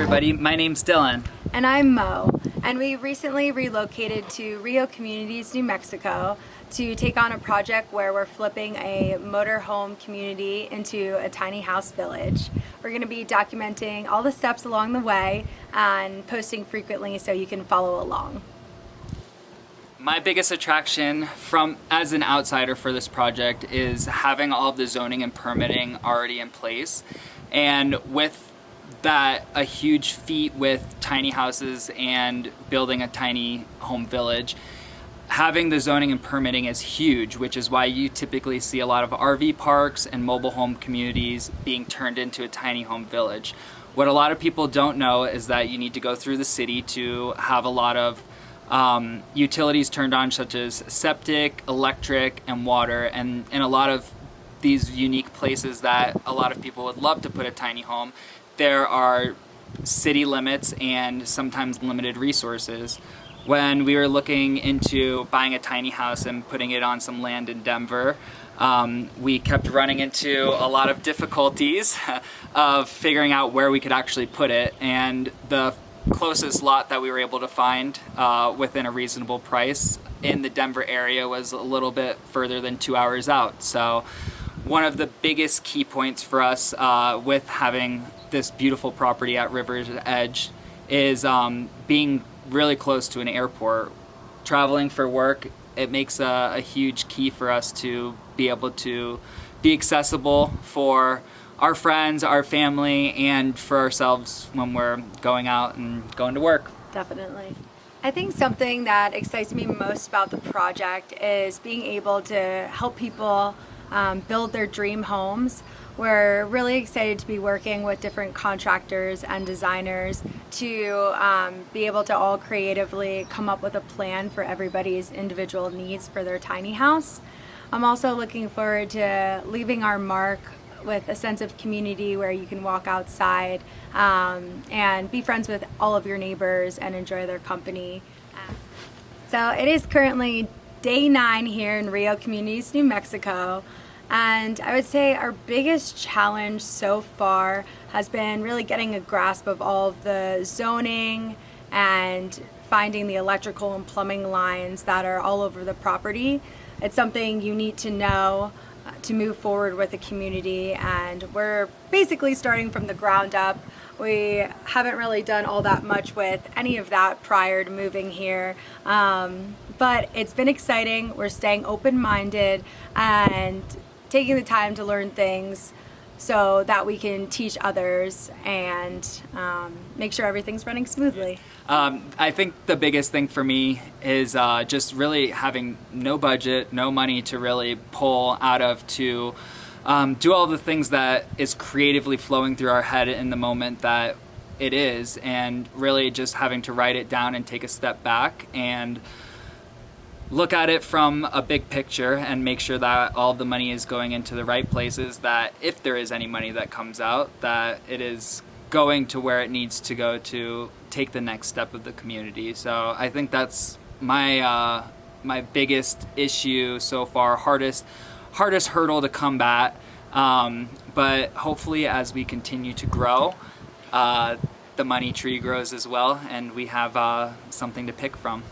everybody. My name's Dylan. And I'm Mo. And we recently relocated to Rio Communities, New Mexico to take on a project where we're flipping a motorhome community into a tiny house village. We're going to be documenting all the steps along the way and posting frequently so you can follow along. My biggest attraction as an outsider for this project is having all of the zoning and permitting already in place. And with that, a huge feat with tiny houses and building a tiny home village, having the zoning and permitting is huge, which is why you typically see a lot of RV parks and mobile home communities being turned into a tiny home village. What a lot of people don't know is that you need to go through the city to have a lot of utilities turned on, such as septic, electric, and water, and in a lot of these unique places that a lot of people would love to put a tiny home, there are city limits and sometimes limited resources. When we were looking into buying a tiny house and putting it on some land in Denver, we kept running into a lot of difficulties of figuring out where we could actually put it, and the closest lot that we were able to find within a reasonable price in the Denver area was a little bit further than 2 hours out. So one of the biggest key points for us with having this beautiful property at River's Edge is being really close to an airport. Traveling for work, it makes a huge key for us to be able to be accessible for our friends, our family, and for ourselves when we're going out and going to work. Definitely. I think something that excites me most about the project is being able to help people build their dream homes. We're really excited to be working with different contractors and designers to be able to all creatively come up with a plan for everybody's individual needs for their tiny house. I'm also looking forward to leaving our mark with a sense of community where you can walk outside and be friends with all of your neighbors and enjoy their company. So it is currently day 9 here in Rio Communities, New Mexico. And I would say our biggest challenge so far has been really getting a grasp of all of the zoning and finding the electrical and plumbing lines that are all over the property. It's something you need to know to move forward with the community, and we're basically starting from the ground up. We haven't really done all that much with any of that prior to moving here, but it's been exciting. We're staying open-minded and taking the time to learn things so that we can teach others and make sure everything's running smoothly. I think the biggest thing for me is just really having no budget, no money to really pull out of to do all the things that is creatively flowing through our head in the moment that it is, and really just having to write it down and take a step back and look at it from a big picture and make sure that all the money is going into the right places, that if there is any money that comes out, that it is going to where it needs to go to take the next step of the community. So I think that's my my biggest issue so far, hardest hurdle to combat. But hopefully as we continue to grow, the money tree grows as well, and we have something to pick from.